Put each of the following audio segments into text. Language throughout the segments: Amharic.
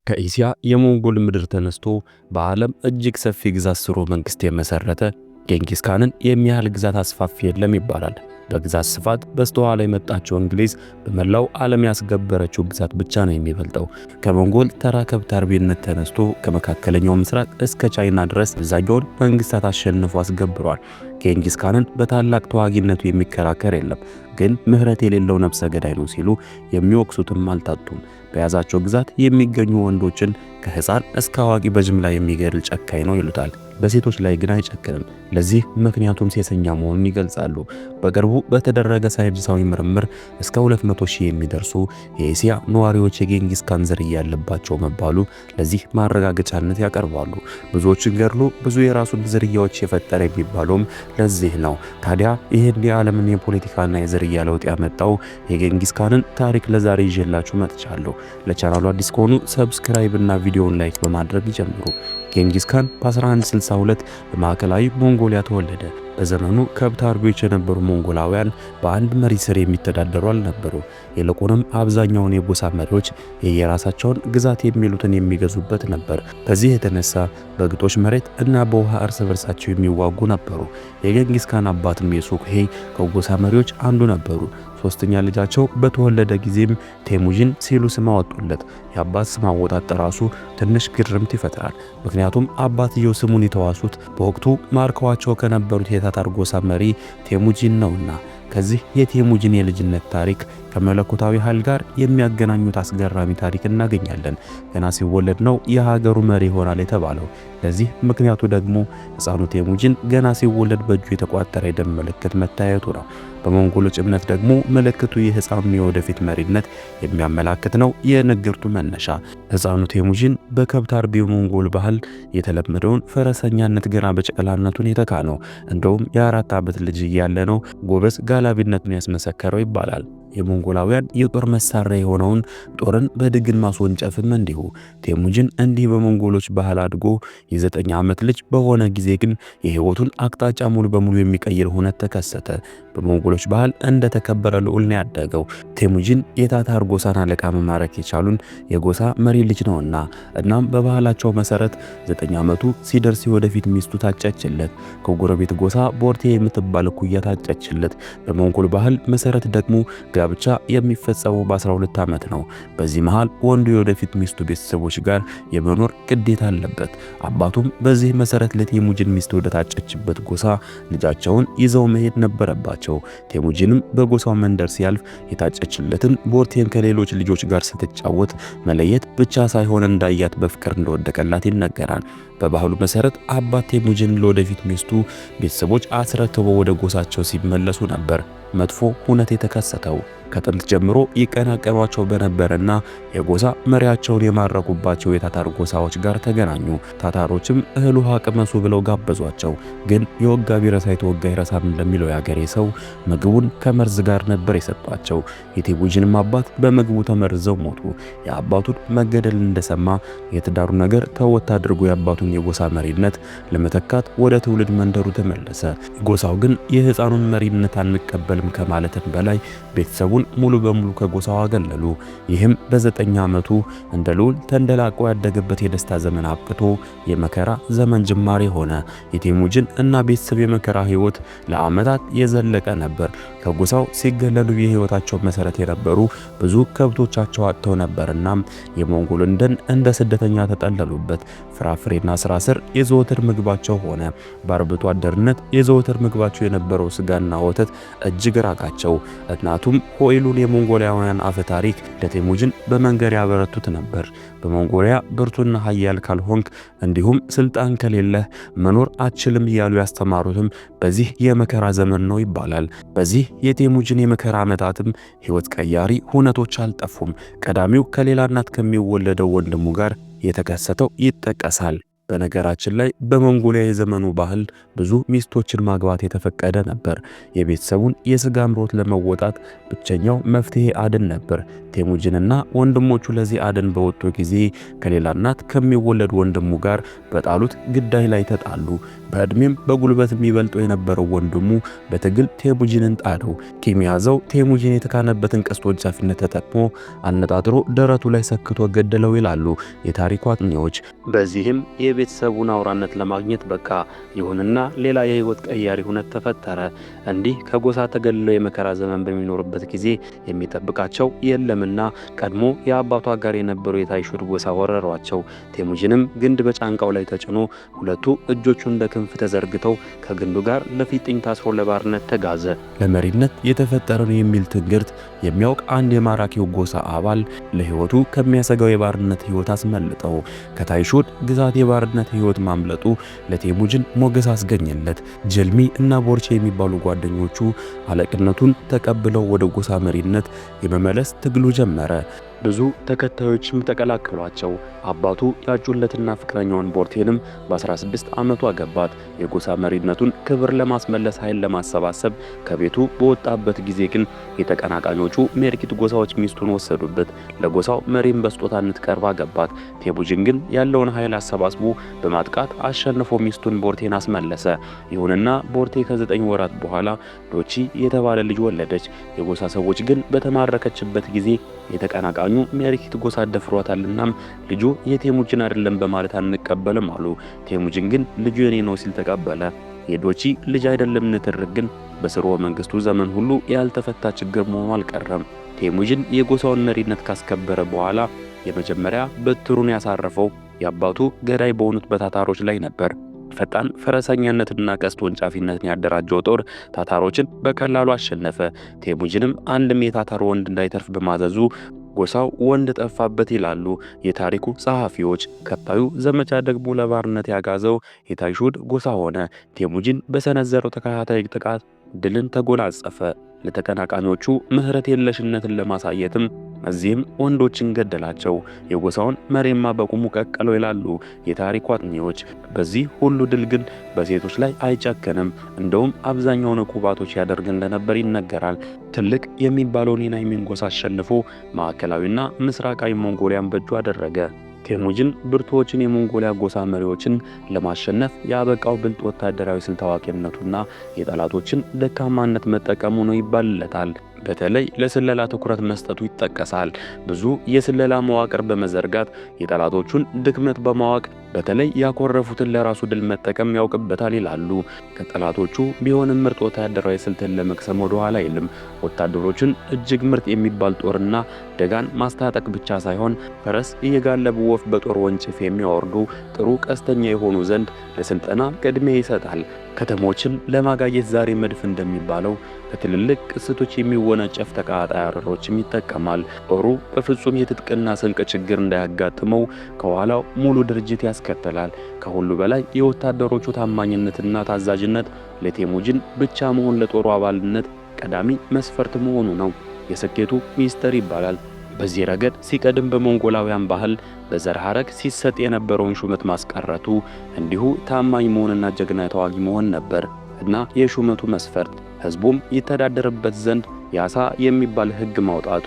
ከኢሲያ የሞንጎል ምድር ተነስቶ በዓለም እጅግ ሰፊ ግዛት ስሮ መንግስት የመሰረተ ጌንጊስ ካንን የሚያህል ግዛት አስፋፊ የለም ይባላል። በግዛት ስፋት በስተኋላ የመጣችው እንግሊዝ በመላው ዓለም ያስገበረችው ግዛት ብቻ ነው የሚበልጠው። ከሞንጎል ተራ ከብት አርቢነት ተነስቶ ከመካከለኛው ምስራቅ እስከ ቻይና ድረስ አብዛኛውን መንግስታት አሸንፎ አስገብሯል። ጌንጊስ ካንን በታላቅ ተዋጊነቱ የሚከራከር የለም፣ ግን ምህረት የሌለው ነፍሰ ገዳይ ነው ሲሉ የሚወቅሱትም አልታጡም። በያዛቸው ግዛት የሚገኙ ወንዶችን ከህፃን እስከ አዋቂ በጅምላ የሚገድል ጨካኝ ነው ይሉታል። በሴቶች ላይ ግን አይጨክንም። ለዚህ ምክንያቱም ሴሰኛ መሆኑን ይገልጻሉ። በቅርቡ በተደረገ ሳይንሳዊ ምርምር እስከ 200,000 የሚደርሱ የኤሲያ ነዋሪዎች የጌንጊስ ካን ዝርያ ያለባቸው መባሉ ለዚህ ማረጋገጫነት ያቀርባሉ። ብዙዎችን ገድሎ ብዙ የራሱን ዝርያዎች የፈጠረ የሚባለውም ለዚህ ነው። ታዲያ ይህን የዓለምን የፖለቲካና የዝርያ ለውጥ ያመጣው የጌንጊስ ካንን ታሪክ ለዛሬ ይዤላችሁ መጥቻለሁ። ለቻናሉ አዲስ ከሆኑ ሰብስክራይብ እና ቪዲዮውን ላይክ በማድረግ ይጀምሩ። ጌንጊስ ካን በ1162 በማዕከላዊ ሞንጎሊያ ተወለደ። በዘመኑ ከብት አርቢዎች የነበሩ ሞንጎላውያን በአንድ መሪ ስር የሚተዳደሩ አልነበሩ። ይልቁንም አብዛኛውን የጎሳ መሪዎች የየራሳቸውን ግዛት የሚሉትን የሚገዙበት ነበር። በዚህ የተነሳ በግጦሽ መሬት እና በውሃ እርስ በርሳቸው የሚዋጉ ነበሩ። የጌንጊስ ካን አባትም የሱክሄ ከጎሳ መሪዎች አንዱ ነበሩ። ሶስተኛ ልጃቸው በተወለደ ጊዜም ቴሙጂን ሲሉ ስም አወጡለት። የአባት ስም አወጣጥ ራሱ ትንሽ ግርምት ይፈጥራል። ምክንያቱም አባትየው ስሙን የተዋሱት በወቅቱ ማርከዋቸው ከነበሩት የታታር ጎሳ መሪ ቴሙጂን ነውና። ከዚህ የቴሙጂን የልጅነት ታሪክ ከመለኮታዊ ኃይል ጋር የሚያገናኙት አስገራሚ ታሪክ እናገኛለን። ገና ሲወለድ ነው የሀገሩ መሪ ይሆናል የተባለው። ለዚህ ምክንያቱ ደግሞ ሕፃኑ ቴሙጂን ገና ሲወለድ በእጁ የተቋጠረ የደም ምልክት መታየቱ ነው። በሞንጎሎች እምነት ደግሞ ምልክቱ የሕፃኑን የወደፊት መሪነት የሚያመላክት ነው። የንግርቱ መነሻ ሕፃኑ ቴሙጂን በከብት አርቢው ሞንጎል ባህል የተለመደውን ፈረሰኛነት ገና በጨቅላነቱን የተካ ነው። እንደውም የ4 ዓመት ልጅ እያለ ነው ጎበዝ ጋላቢነቱን ያስመሰከረው ይባላል። የሞንጎላውያን የጦር መሳሪያ የሆነውን ጦርን በድግን ማስወንጨፍም እንዲሁ። ቴሙጂን እንዲህ በሞንጎሎች ባህል አድጎ የ9 ዓመት ልጅ በሆነ ጊዜ ግን የህይወቱን አቅጣጫ ሙሉ በሙሉ የሚቀይር ሁነት ተከሰተ። በሞንጎሎች ባህል እንደተከበረ ልዑል ነው ያደገው። ቴሙጂን የታታር ጎሳን አለቃ መማረክ የቻሉን የጎሳ መሪ ልጅ ነውና፣ እናም በባህላቸው መሰረት 9 ዓመቱ ሲደርስ ወደፊት ሚስቱ ታጨችለት። ከጎረቤት ጎሳ ቦርቴ የምትባል ኩያ ታጨችለት። በሞንጎል ባህል መሰረት ደግሞ ጋብቻ የሚፈጸመው በ12 ዓመት ነው። በዚህ መሃል ወንዱ የወደፊት ሚስቱ ቤተሰቦች ጋር የመኖር ግዴታ አለበት። አባቱም በዚህ መሰረት ለቴሙጂን ሚስት ወደ ታጨችበት ጎሳ ልጃቸውን ይዘው መሄድ ነበረባቸው። ቴሙጂንም በጎሳው መንደር ሲያልፍ የታጨችለትን ቦርቴን ከሌሎች ልጆች ጋር ስትጫወት መለየት ብቻ ሳይሆን እንዳያት በፍቅር እንደወደቀላት ይነገራል። በባህሉ መሰረት አባት ቴሙጂን ለወደፊት ሚስቱ ቤተሰቦች አስረክበው ወደ ጎሳቸው ሲመለሱ ነበር መጥፎ ሁነት የተከሰተው። ከጥንት ጀምሮ ይቀናቀኗቸው በነበረና የጎሳ መሪያቸውን የማረኩባቸው የታታር ጎሳዎች ጋር ተገናኙ። ታታሮችም እህል ውሃ ቅመሱ ብለው ጋበዟቸው። ግን የወጋ ቢረሳ የተወጋ ይረሳም እንደሚለው ያገሬ ሰው ምግቡን ከመርዝ ጋር ነበር የሰጧቸው። የቴሙጂንም አባት በምግቡ ተመርዘው ሞቱ። የአባቱን መገደል እንደሰማ የትዳሩ ነገር ተወት አድርጎ የአባቱን የጎሳ መሪነት ለመተካት ወደ ትውልድ መንደሩ ተመለሰ። ጎሳው ግን የሕፃኑን መሪነት አንቀበልም ከማለትም በላይ ቤተሰቡ ሙሉ በሙሉ ከጎሳው አገለሉ። ይህም በ9 ዓመቱ እንደ ልዑል ተንደላቆ ያደገበት የደስታ ዘመን አብቅቶ የመከራ ዘመን ጅማሬ ሆነ። የቴሙጂን እና ቤተሰብ የመከራ ህይወት ለዓመታት የዘለቀ ነበር። ከጎሳው ሲገለሉ የህይወታቸው መሰረት የነበሩ ብዙ ከብቶቻቸው አጥተው ነበርና የሞንጎልን ደን እንደ ስደተኛ ተጠለሉበት። ፍራፍሬና ስራ ስር የዘወትር ምግባቸው ሆነ። በአርብቶ አደርነት የዘወትር ምግባቸው የነበረው ስጋና ወተት እጅግ ራቃቸው። እናቱም ሆይሉን የሞንጎሊያውያን አፈ ታሪክ ለቴሙጂን በመንገር ያበረቱት ነበር። በሞንጎሊያ ብርቱና ኃያል ካልሆንክ እንዲሁም ስልጣን ከሌለህ መኖር አትችልም እያሉ ያስተማሩትም በዚህ የመከራ ዘመን ነው ይባላል። በዚህ የቴሙጂን የመከራ ዓመታትም ህይወት ቀያሪ ሁነቶች አልጠፉም። ቀዳሚው ከሌላ እናት ከሚወለደው ወንድሙ ጋር የተከሰተው ይጠቀሳል። በነገራችን ላይ በሞንጎሊያ የዘመኑ ባህል ብዙ ሚስቶችን ማግባት የተፈቀደ ነበር። የቤተሰቡን የስጋ አምሮት ለመወጣት ብቸኛው መፍትሄ አድን ነበር። ቴሙጅንና ወንድሞቹ ለዚህ አድን በወጡ ጊዜ ከሌላ እናት ከሚወለድ ወንድሙ ጋር በጣሉት ግዳይ ላይ ተጣሉ። በእድሜም በጉልበት የሚበልጠው የነበረው ወንድሙ በትግል ቴሙጅንን ጣለው። ቂም ያዘው ቴሙጅን የተካነበትን ቀስት ወንጫፊነት ተጠቅሞ አነጣጥሮ ደረቱ ላይ ሰክቶ ገደለው ይላሉ የታሪኩ አጥኚዎች። በዚህም የቤተሰቡን አውራነት ለማግኘት በቃ። ይሁንና ሌላ የህይወት ቀያሪ ሁነት ተፈጠረ። እንዲህ ከጎሳ ተገልለው የመከራ ዘመን በሚኖርበት ጊዜ የሚጠብቃቸው የለምና ቀድሞ የአባቱ ጋር የነበሩ የታይሹድ ጎሳ ወረሯቸው። ቴሙጅንም ግንድ በጫንቃው ላይ ተጭኖ ሁለቱ እጆቹ እንደ ክንፍ ተዘርግተው ከግንዱ ጋር ለፊጥኝ ታስሮ ለባርነት ተጋዘ። ለመሪነት የተፈጠረን የሚል ትንግርት የሚያውቅ አንድ የማራኪው ጎሳ አባል ለህይወቱ ከሚያሰጋው የባርነት ህይወት አስመልጠው። ከታይሹድ ግዛት የባርነት ህይወት ማምለጡ ለቴሙጅን ሞገስ አስገኘለት። ጀልሚ እና ቦርቼ የሚባሉ ጓደኞቹ አለቅነቱን ተቀብለው ወደ ጎሳ መሪነት የመመለስ ትግሉ ጀመረ። ብዙ ተከታዮችም ተቀላቀሏቸው። አባቱ ያጩለትና ፍቅረኛውን ቦርቴንም በ16 ዓመቱ አገባት። የጎሳ መሪነቱን ክብር ለማስመለስ ኃይል ለማሰባሰብ ከቤቱ በወጣበት ጊዜ ግን የተቀናቃኞቹ ሜርኪት ጎሳዎች ሚስቱን ወሰዱበት። ለጎሳው መሪም በስጦታነት ቀርባ አገባት። ቴሙጅን ግን ያለውን ኃይል አሰባስቦ በማጥቃት አሸንፎ ሚስቱን ቦርቴን አስመለሰ። ይሁንና ቦርቴ ከ9 ወራት በኋላ ዶቺ የተባለ ልጅ ወለደች። የጎሳ ሰዎች ግን በተማረከችበት ጊዜ የተቀናቃኙ ሜርኪት ጎሳ ደፍሯታልና ልጁ የቴሙጅን አይደለም በማለት አንቀበልም አሉ። ቴሙጅን ግን ልጁ የኔ ነው ሲል ተቀበለ። የዶቺ ልጅ አይደለም ንትርክ ግን በስርወ መንግስቱ ዘመን ሁሉ ያልተፈታ ችግር መሆኑ አልቀረም። ቴሙጅን የጎሳውን መሪነት ካስከበረ በኋላ የመጀመሪያ በትሩን ያሳረፈው የአባቱ ገዳይ በሆኑት በታታሮች ላይ ነበር። ፈጣን ፈረሰኛነትና ቀስት ወንጫፊነትን ያደራጀው ጦር ታታሮችን በቀላሉ አሸነፈ። ቴሙጅንም አንድም የታታር ወንድ እንዳይተርፍ በማዘዙ ጎሳው ወንድ ጠፋበት ይላሉ የታሪኩ ጸሐፊዎች። ቀጣዩ ዘመቻ ደግሞ ለባርነት ያጋዘው የታይሹድ ጎሳ ሆነ። ቴሙጅን በሰነዘረው ተከታታይ ጥቃት ድልን ተጎናጸፈ። ለተቀናቃኞቹ ምህረት የለሽነትን ለማሳየትም እዚህም ወንዶችን ገደላቸው። የጎሳውን መሪማ በቁሙ ቀቀለው ይላሉ የታሪኩ አጥኚዎች። በዚህ ሁሉ ድል ግን በሴቶች ላይ አይጨከንም። እንደውም አብዛኛውን ዕቁባቶች ያደርግ እንደነበር ይነገራል። ትልቅ የሚባለውን የናይሚን ጎሳ አሸንፎ ማዕከላዊና ምስራቃዊ ሞንጎሊያን በእጁ አደረገ። ቴሙጅን ብርቱዎችን የሞንጎሊያ ጎሳ መሪዎችን ለማሸነፍ ያበቃው ብልጥ ወታደራዊ ስልት አዋቂነቱና የጠላቶችን ደካማነት መጠቀሙ ነው ይባልለታል። በተለይ ለስለላ ትኩረት መስጠቱ ይጠቀሳል። ብዙ የስለላ መዋቅር በመዘርጋት የጠላቶቹን ድክመት በማወቅ በተለይ ያኮረፉትን ለራሱ ድል መጠቀም ያውቅበታል ይላሉ። ከጠላቶቹ ቢሆንም ምርጥ ወታደራዊ ስልትን ለመቅሰም ወደ ኋላ አይልም። ወታደሮችን እጅግ ምርጥ የሚባል ጦርና ደጋን ማስታጠቅ ብቻ ሳይሆን ፈረስ እየጋለቡ ወፍ በጦር ወንጭፍ የሚያወርዱ ጥሩ ቀስተኛ የሆኑ ዘንድ ለስልጠና ቅድሚያ ይሰጣል። ከተሞችን ለማጋየት ዛሬ መድፍ እንደሚባለው በትልልቅ ቅስቶች የሚወነጨፍ ተቃጣይ አረሮችም ይጠቀማል። ጦሩ በፍጹም የትጥቅና ስንቅ ችግር እንዳያጋጥመው ከኋላው ሙሉ ድርጅት ያስከተላል። ከሁሉ በላይ የወታደሮቹ ታማኝነትና ታዛዥነት ለቴሙጅን ብቻ መሆን ለጦሩ አባልነት ቀዳሚ መስፈርት መሆኑ ነው የስኬቱ ሚስጥር ይባላል። በዚህ ረገድ ሲቀድም በሞንጎላውያን ባህል በዘር ሐረግ ሲሰጥ የነበረውን ሹመት ማስቀረቱ እንዲሁ ታማኝ መሆንና ጀግና ተዋጊ መሆን ነበር እና የሹመቱ መስፈርት ህዝቡም ይተዳደርበት ዘንድ ያሳ የሚባል ህግ ማውጣቱ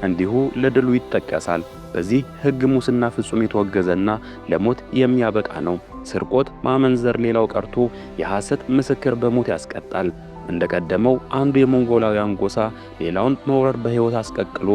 እንዲሁ ለድሉ ይጠቀሳል። በዚህ ህግ ሙስና ፍጹም የተወገዘና ለሞት የሚያበቃ ነው። ስርቆት፣ ማመንዘር ሌላው ቀርቶ የሐሰት ምስክር በሞት ያስቀጣል። እንደቀደመው አንዱ የሞንጎላውያን ጎሳ ሌላውን መውረር በህይወት አስቀቅሎ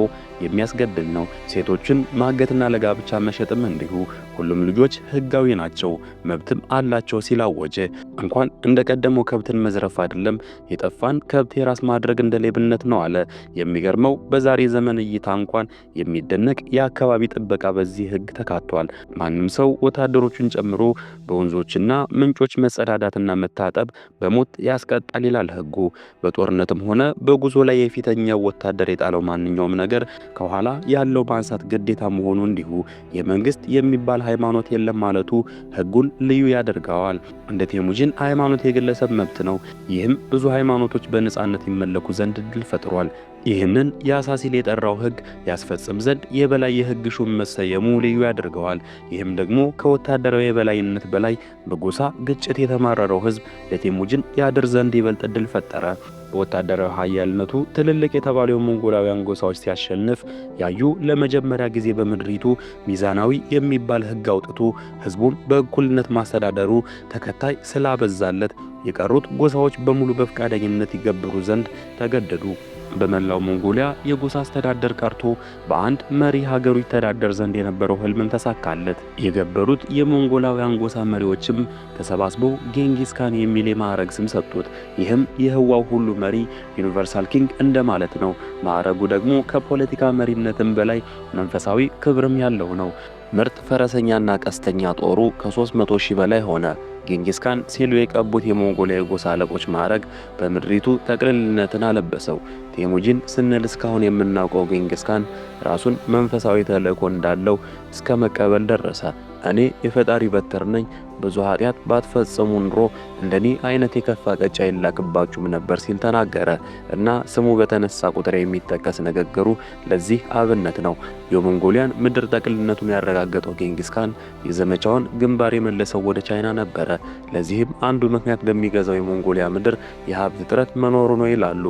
የሚያስገድል ነው። ሴቶችን ማገትና ለጋብቻ መሸጥም እንዲሁ። ሁሉም ልጆች ህጋዊ ናቸው፣ መብትም አላቸው ሲላወጀ እንኳን እንደቀደመው ከብትን መዝረፍ አይደለም የጠፋን ከብት የራስ ማድረግ እንደ ሌብነት ነው አለ። የሚገርመው በዛሬ ዘመን እይታ እንኳን የሚደነቅ የአካባቢ ጥበቃ በዚህ ህግ ተካቷል። ማንም ሰው ወታደሮችን ጨምሮ በወንዞችና ምንጮች መጸዳዳትና መታጠብ በሞት ያስቀጣል ይላል ህጉ። በጦርነትም ሆነ በጉዞ ላይ የፊተኛው ወታደር የጣለው ማንኛውም ነገር ከኋላ ያለው ማንሳት ግዴታ መሆኑ እንዲሁ የመንግስት የሚባል ሃይማኖት የለም ማለቱ ህጉን ልዩ ያደርገዋል። እንደ ቴሙጂን ሃይማኖት የግለሰብ መብት ነው። ይህም ብዙ ሃይማኖቶች በነጻነት ይመለኩ ዘንድ እድል ፈጥሯል። ይህንን ያሳ ሲል የጠራው ህግ ያስፈጽም ዘንድ የበላይ የህግ ሹም መሰየሙ ልዩ ያደርገዋል። ይህም ደግሞ ከወታደራዊ የበላይነት በላይ በጎሳ ግጭት የተማረረው ህዝብ ለቴሙጂን ያድር ዘንድ ይበልጥ እድል ፈጠረ። በወታደራዊ ኃያልነቱ ትልልቅ የተባለው ሞንጎላውያን ጎሳዎች ሲያሸንፍ ያዩ ለመጀመሪያ ጊዜ በምድሪቱ ሚዛናዊ የሚባል ህግ አውጥቶ ህዝቡን በእኩልነት ማስተዳደሩ ተከታይ ስላበዛለት የቀሩት ጎሳዎች በሙሉ በፍቃደኝነት ይገብሩ ዘንድ ተገደዱ። በመላው ሞንጎሊያ የጎሳ አስተዳደር ቀርቶ በአንድ መሪ ሀገሩ ይተዳደር ዘንድ የነበረው ህልም ተሳካለት። የገበሩት የሞንጎላውያን ጎሳ መሪዎችም ተሰባስበው ጌንጊስ ካን የሚል የማዕረግ ስም ሰጡት። ይህም የህዋው ሁሉ መሪ ዩኒቨርሳል ኪንግ እንደማለት ነው። ማዕረጉ ደግሞ ከፖለቲካ መሪነትም በላይ መንፈሳዊ ክብርም ያለው ነው። ምርጥ ፈረሰኛና ቀስተኛ ጦሩ ከ300 ሺህ በላይ ሆነ። ጌንጊስ ካን ሲሉ የቀቡት የሞንጎሊያ ጎሳ አለቆች ማዕረግ በምድሪቱ ጠቅልልነትን አለበሰው። ቴሙጂን ስንል እስካሁን የምናውቀው ጌንጊስ ካን ራሱን መንፈሳዊ ተልእኮ እንዳለው እስከ መቀበል ደረሰ። እኔ የፈጣሪ በትር ነኝ፣ ብዙ ኃጢአት ባትፈጽሙ ኑሮ እንደኔ አይነት የከፋ ቀጫ ይላክባችሁም ነበር ሲል ተናገረ እና ስሙ በተነሳ ቁጥር የሚጠቀስ ንግግሩ ለዚህ አብነት ነው። የሞንጎሊያን ምድር ጠቅልነቱን ያረጋገጠው ጌንጊስ ካን የዘመቻውን ግንባር የመለሰው ወደ ቻይና ነበረ። ለዚህም አንዱ ምክንያት በሚገዛው የሞንጎሊያ ምድር የሀብት እጥረት መኖሩ ነው ይላሉ።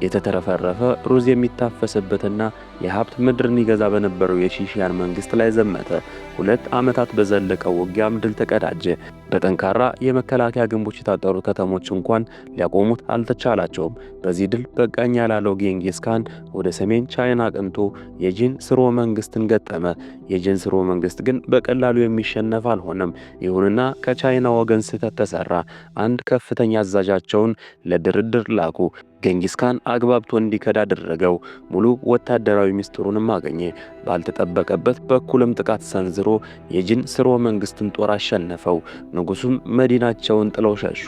የተተረፈረፈ ሩዝ የሚታፈስበትና የሀብት ምድርን ይገዛ በነበረው የሺሺያን መንግስት ላይ ዘመተ። 2 ዓመታት በዘለቀው ውጊያም ድል ተቀዳጀ። በጠንካራ የመከላከያ ግንቦች የታጠሩ ከተሞች እንኳን ሊያቆሙት አልተቻላቸውም። በዚህ ድል በቃኝ ያላለው ጌንጊስ ካን ወደ ሰሜን ቻይና አቅንቶ የጂን ስርወ መንግስትን ገጠመ። የጂን ስርወ መንግስት ግን በቀላሉ የሚሸነፍ አልሆነም። ይሁንና ከቻይና ወገን ስህተት ተሰራ። አንድ ከፍተኛ አዛዣቸውን ለድርድር ላኩ። ጌንጊስ ካን አግባብቶ እንዲከዳ አደረገው። ሙሉ ወታደራዊ ምስጢሩንም አገኘ። ባልተጠበቀበት በኩልም ጥቃት ሰንዝሮ የጂን ስርወ መንግስትን ጦር አሸነፈው። ንጉሱም መዲናቸውን ጥለው ሸሹ።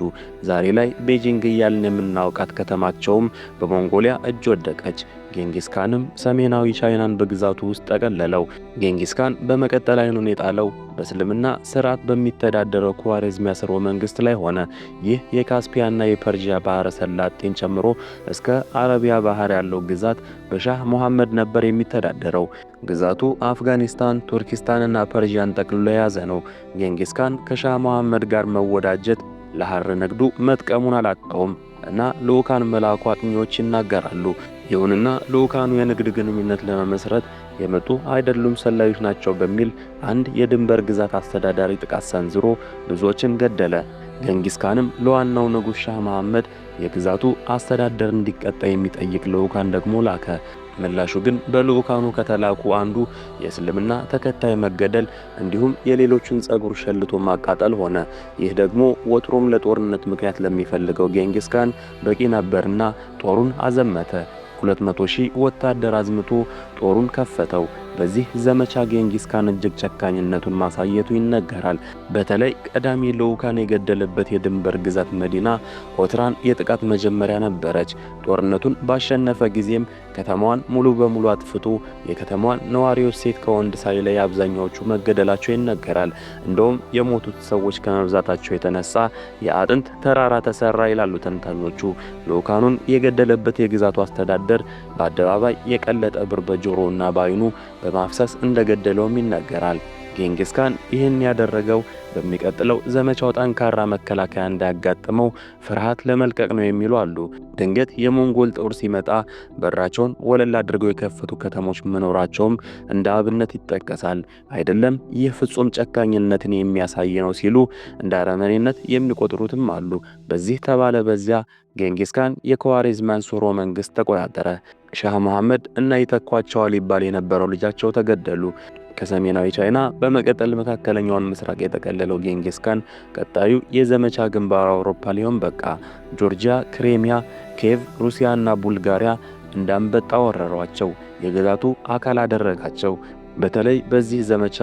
ዛሬ ላይ ቤጂንግ እያልን የምናውቃት ከተማቸውም በሞንጎሊያ እጅ ወደቀች። ጌንጊስ ካንም ሰሜናዊ ቻይናን በግዛቱ ውስጥ ጠቀለለው። ጌንጊስ ካን በመቀጠል አይኑን የጣለው በእስልምና ስርዓት በሚተዳደረው ኳሬዝሚያ ስርወ መንግስት ላይ ሆነ። ይህ የካስፒያና የፐርሺያ ባህረ ሰላጤን ጨምሮ እስከ አረቢያ ባህር ያለው ግዛት በሻህ መሐመድ ነበር የሚተዳደረው። ግዛቱ አፍጋኒስታን፣ ቱርኪስታንና ፐርሺያን ጠቅልሎ የያዘ ነው። ጌንጊስ ካን ከሻህ መሐመድ ጋር መወዳጀት ለሐር ንግዱ መጥቀሙን አላጣውም እና ልኡካን መላኩ አጥኚዎች ይናገራሉ። ይሁንና ልኡካኑ የንግድ ግንኙነት ለመመስረት የመጡ አይደሉም ሰላዮች ናቸው በሚል አንድ የድንበር ግዛት አስተዳዳሪ ጥቃት ሰንዝሮ ብዙዎችን ገደለ። ጌንጊስ ካንም ለዋናው ንጉስ ሻህ መሐመድ የግዛቱ አስተዳደር እንዲቀጣ የሚጠይቅ ልኡካን ደግሞ ላከ። ምላሹ ግን በልኡካኑ ከተላኩ አንዱ የእስልምና ተከታይ መገደል እንዲሁም የሌሎችን ጸጉር ሸልቶ ማቃጠል ሆነ። ይህ ደግሞ ወትሮም ለጦርነት ምክንያት ለሚፈልገው ጌንጊስ ካን በቂ ነበርና ጦሩን አዘመተ። 200 ሺህ ወታደር አዝምቶ ጦሩን ከፈተው። በዚህ ዘመቻ ጌንጊስ ካን እጅግ ጨካኝነቱን ማሳየቱ ይነገራል። በተለይ ቀዳሚ ልኡካን የገደለበት የድንበር ግዛት መዲና ኦትራን የጥቃት መጀመሪያ ነበረች። ጦርነቱን ባሸነፈ ጊዜም ከተማዋን ሙሉ በሙሉ አጥፍቶ የከተማዋን ነዋሪዎች ሴት ከወንድ ሳይለይ አብዛኛዎቹ መገደላቸው ይነገራል። እንደውም የሞቱት ሰዎች ከመብዛታቸው የተነሳ የአጥንት ተራራ ተሰራ ይላሉ ተንታኞቹ። ልኡካኑን የገደለበት የግዛቱ አስተዳደር በአደባባይ የቀለጠ ብር በጆሮና በዓይኑ በማፍሰስ እንደገደለውም ይነገራል። ጌንጊስ ካን ይህን ያደረገው በሚቀጥለው ዘመቻው ጠንካራ መከላከያ እንዳያጋጥመው ፍርሃት ለመልቀቅ ነው የሚሉ አሉ። ድንገት የሞንጎል ጦር ሲመጣ በራቸውን ወለል አድርገው የከፈቱ ከተሞች መኖራቸውም እንደ አብነት ይጠቀሳል። አይደለም ይህ ፍጹም ጨካኝነትን የሚያሳይ ነው ሲሉ እንደ አረመኔነት የሚቆጥሩትም አሉ። በዚህ ተባለ በዚያ ጌንጊስ ካን የኳሬዝሚያን ስርወ መንግስት ተቆጣጠረ። ሻህ መሐመድ እና ይተኳቸዋል ይባል የነበረው ልጃቸው ተገደሉ። ከሰሜናዊ ቻይና በመቀጠል መካከለኛውን ምስራቅ የጠቀለለው ጌንጊስ ካን ቀጣዩ የዘመቻ ግንባር አውሮፓ ሊሆን በቃ። ጆርጂያ፣ ክሬሚያ፣ ኬቭ፣ ሩሲያና ቡልጋሪያ እንዳንበጣ ወረሯቸው። የግዛቱ አካል አደረጋቸው። በተለይ በዚህ ዘመቻ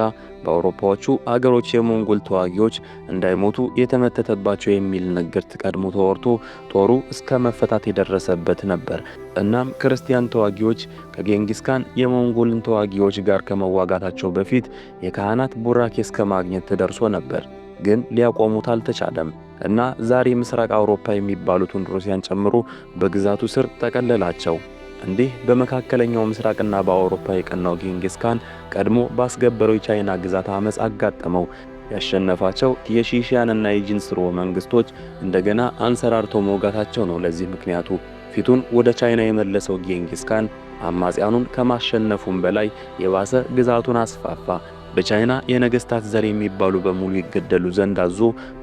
በአውሮፓዎቹ አገሮች የሞንጎል ተዋጊዎች እንዳይሞቱ የተመተተባቸው የሚል ንግርት ቀድሞ ተወርቶ ጦሩ እስከ መፈታት የደረሰበት ነበር። እናም ክርስቲያን ተዋጊዎች ከጌንጊስ ካን የሞንጎልን ተዋጊዎች ጋር ከመዋጋታቸው በፊት የካህናት ቡራኬ እስከ ማግኘት ተደርሶ ነበር። ግን ሊያቆሙት አልተቻለም እና ዛሬ ምስራቅ አውሮፓ የሚባሉትን ሩሲያን ጨምሮ በግዛቱ ስር ጠቀለላቸው። እንዲህ በመካከለኛው ምስራቅና በአውሮፓ የቀናው ጌንጊስ ካን ቀድሞ ባስገበረው የቻይና ግዛት አመጽ አጋጠመው። ያሸነፋቸው የሺሺያንና የጂን ስርወ መንግስቶች እንደገና አንሰራርተው መውጋታቸው ነው ለዚህ ምክንያቱ። ፊቱን ወደ ቻይና የመለሰው ጌንጊስ ካን አማጽያኑን ከማሸነፉም በላይ የባሰ ግዛቱን አስፋፋ። በቻይና የነገስታት ዘር የሚባሉ በሙሉ ይገደሉ ዘንድ አዞ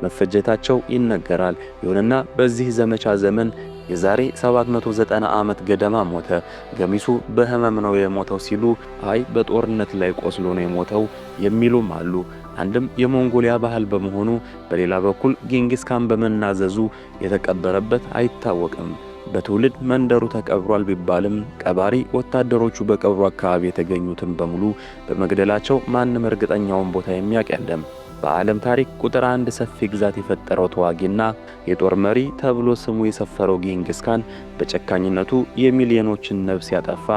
መፈጀታቸው ይነገራል። ይሁንና በዚህ ዘመቻ ዘመን የዛሬ 790 ዓመት ገደማ ሞተ። ገሚሱ በህመም ነው የሞተው ሲሉ፣ አይ በጦርነት ላይ ቆስሎ ነው የሞተው የሚሉም አሉ። አንድም የሞንጎሊያ ባህል በመሆኑ፣ በሌላ በኩል ጌንጊስ ካን በመናዘዙ የተቀበረበት አይታወቅም። በትውልድ መንደሩ ተቀብሯል ቢባልም ቀባሪ ወታደሮቹ በቀብሩ አካባቢ የተገኙትን በሙሉ በመግደላቸው ማንም እርግጠኛውን ቦታ የሚያውቅ የለም። በዓለም ታሪክ ቁጥር 1 ሰፊ ግዛት የፈጠረው ተዋጊና የጦር መሪ ተብሎ ስሙ የሰፈረው ጌንጊስ ካን በጨካኝነቱ የሚሊዮኖችን ነፍስ ያጠፋ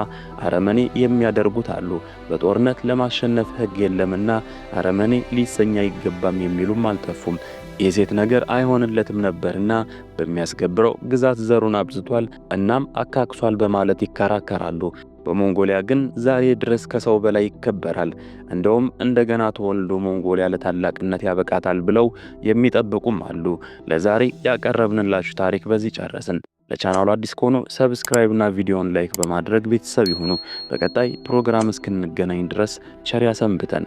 አረመኔ የሚያደርጉት አሉ። በጦርነት ለማሸነፍ ሕግ የለምና አረመኔ ሊሰኛ አይገባም የሚሉም አልጠፉም። የሴት ነገር አይሆንለትም ነበርና በሚያስገብረው ግዛት ዘሩን አብዝቷል እናም አካክሷል በማለት ይከራከራሉ። በሞንጎሊያ ግን ዛሬ ድረስ ከሰው በላይ ይከበራል። እንደውም እንደገና ተወልዶ ሞንጎሊያ ለታላቅነት ያበቃታል ብለው የሚጠብቁም አሉ። ለዛሬ ያቀረብንላችሁ ታሪክ በዚህ ጨረስን። ለቻናሉ አዲስ ከሆኑ ሰብስክራይብ እና ቪዲዮውን ላይክ በማድረግ ቤተሰብ ይሁኑ። በቀጣይ ፕሮግራም እስክንገናኝ ድረስ ቸር ያሰንብተን።